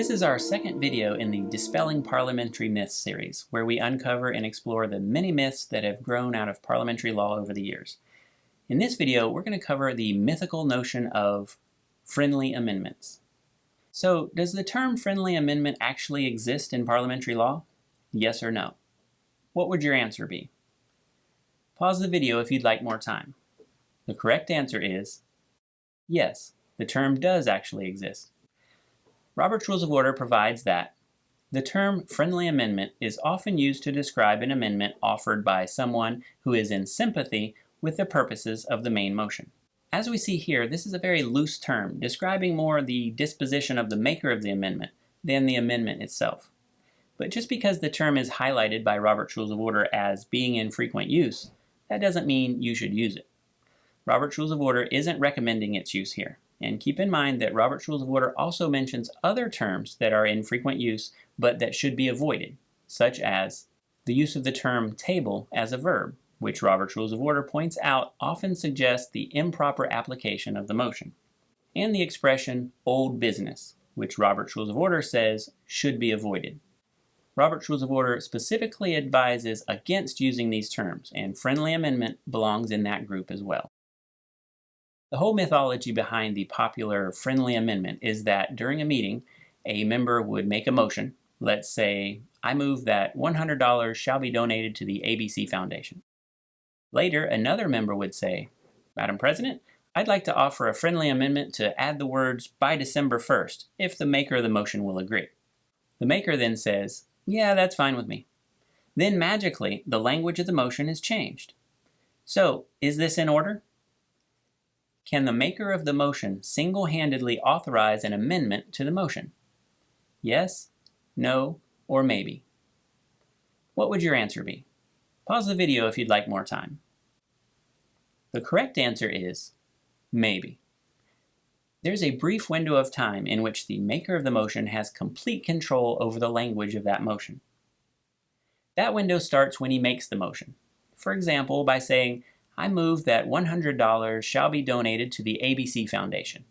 This is our second video in the Dispelling Parliamentary Myths series, where we uncover and explore the many myths that have grown out of parliamentary law over the years. In this video, we're going to cover the mythical notion of friendly amendments. So, does the term friendly amendment actually exist in parliamentary law? Yes or no? What would your answer be? Pause the video if you'd like more time. The correct answer is yes, the term does actually exist. Robert's Rules of Order provides that the term friendly amendment is often used to describe an amendment offered by someone who is in sympathy with the purposes of the main motion. As we see here, this is a very loose term, describing more the disposition of the maker of the amendment than the amendment itself. But just because the term is highlighted by Robert's Rules of Order as being in frequent use, that doesn't mean you should use it. Robert's Rules of Order isn't recommending its use here. And keep in mind that Robert's Rules of Order also mentions other terms that are in frequent use but that should be avoided, such as the use of the term table as a verb, which Robert's Rules of Order points out often suggests the improper application of the motion, and the expression old business, which Robert's Rules of Order says should be avoided. Robert's Rules of Order specifically advises against using these terms, and friendly amendment belongs in that group as well. The whole mythology behind the popular friendly amendment is that during a meeting, a member would make a motion. Let's say, I move that $100 shall be donated to the ABC Foundation. Later, another member would say, Madam President, I'd like to offer a friendly amendment to add the words by December 1st, if the maker of the motion will agree. The maker then says, yeah, that's fine with me. Then magically, the language of the motion is changed. So, is this in order? Can the maker of the motion single-handedly authorize an amendment to the motion? Yes, no, or maybe. What would your answer be? Pause the video if you'd like more time. The correct answer is maybe. There's a brief window of time in which the maker of the motion has complete control over the language of that motion. That window starts when he makes the motion. For example, by saying, I move that $100 shall be donated to the ABC Foundation.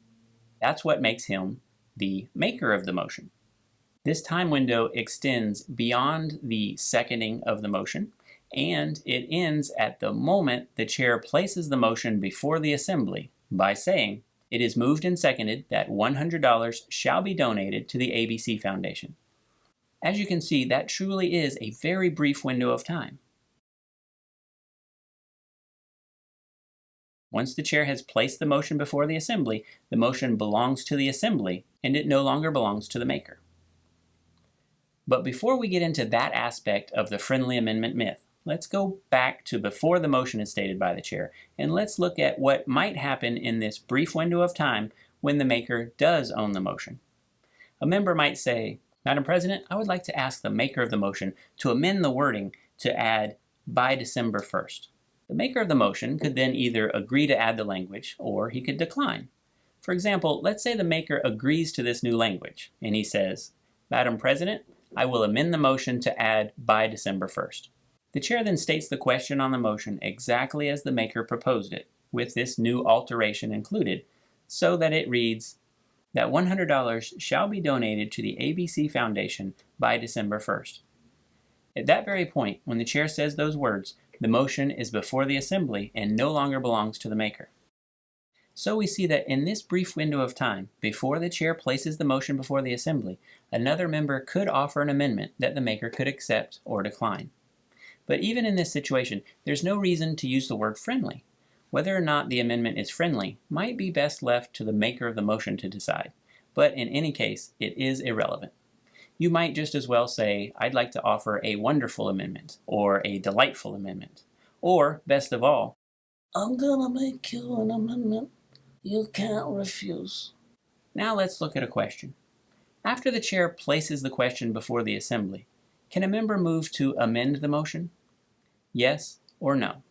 That's what makes him the maker of the motion. This time window extends beyond the seconding of the motion, and it ends at the moment the chair places the motion before the assembly by saying, it is moved and seconded that $100 shall be donated to the ABC Foundation. As you can see, that truly is a very brief window of time. Once the chair has placed the motion before the assembly, the motion belongs to the assembly, and it no longer belongs to the maker. But before we get into that aspect of the friendly amendment myth, let's go back to before the motion is stated by the chair, and let's look at what might happen in this brief window of time when the maker does own the motion. A member might say, Madam President, I would like to ask the maker of the motion to amend the wording to add by December 1st. The maker of the motion could then either agree to add the language, or he could decline. For example, let's say the maker agrees to this new language, and he says, Madam President, I will amend the motion to add by December 1st. The chair then states the question on the motion exactly as the maker proposed it, with this new alteration included, so that it reads, that $100 shall be donated to the ABC Foundation by December 1st. At that very point, when the chair says those words, the motion is before the assembly and no longer belongs to the maker. So we see that in this brief window of time, before the chair places the motion before the assembly, another member could offer an amendment that the maker could accept or decline. But even in this situation, there's no reason to use the word friendly. Whether or not the amendment is friendly might be best left to the maker of the motion to decide, but in any case, it is irrelevant. You might just as well say, I'd like to offer a wonderful amendment, or a delightful amendment, or, best of all, I'm gonna make you an amendment you can't refuse. Now let's look at a question. After the chair places the question before the assembly, can a member move to amend the motion? Yes or no?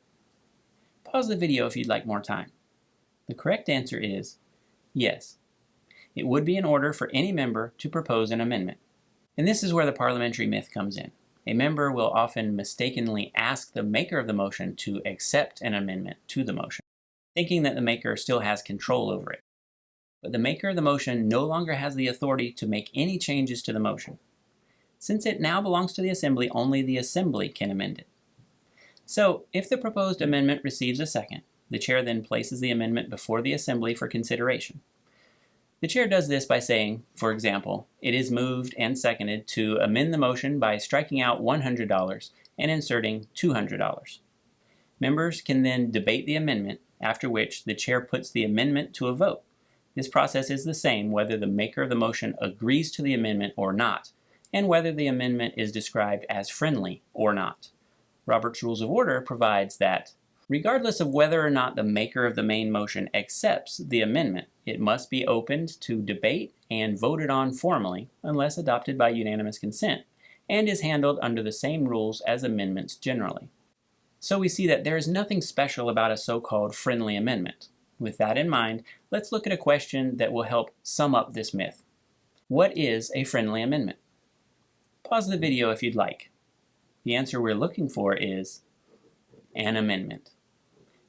Pause the video if you'd like more time. The correct answer is yes. It would be in order for any member to propose an amendment. And this is where the parliamentary myth comes in. A member will often mistakenly ask the maker of the motion to accept an amendment to the motion, thinking that the maker still has control over it. but the maker of the motion no longer has the authority to make any changes to the motion. Since it now belongs to the Assembly, only the Assembly can amend it. So, if the proposed amendment receives a second, the chair then places the amendment before the Assembly for consideration. The chair does this by saying, for example, it is moved and seconded to amend the motion by striking out $100 and inserting $200. Members can then debate the amendment, after which the chair puts the amendment to a vote. This process is the same whether the maker of the motion agrees to the amendment or not, and whether the amendment is described as friendly or not. Robert's Rules of Order provides that, regardless of whether or not the maker of the main motion accepts the amendment, it must be opened to debate and voted on formally, unless adopted by unanimous consent, and is handled under the same rules as amendments generally. So we see that there is nothing special about a so-called friendly amendment. With that in mind, let's look at a question that will help sum up this myth. What is a friendly amendment? Pause the video if you'd like. The answer we're looking for is an amendment.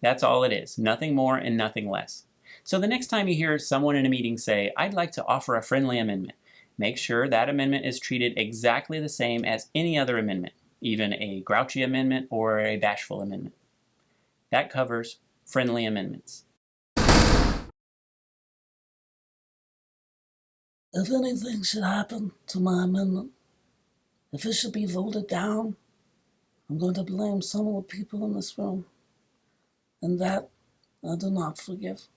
That's all it is, nothing more and nothing less. So the next time you hear someone in a meeting say, "I'd like to offer a friendly amendment," make sure that amendment is treated exactly the same as any other amendment, even a grouchy amendment or a bashful amendment. That covers friendly amendments. If anything should happen to my amendment, if it should be voted down, I'm going to blame some of the people in this room, and that I do not forgive.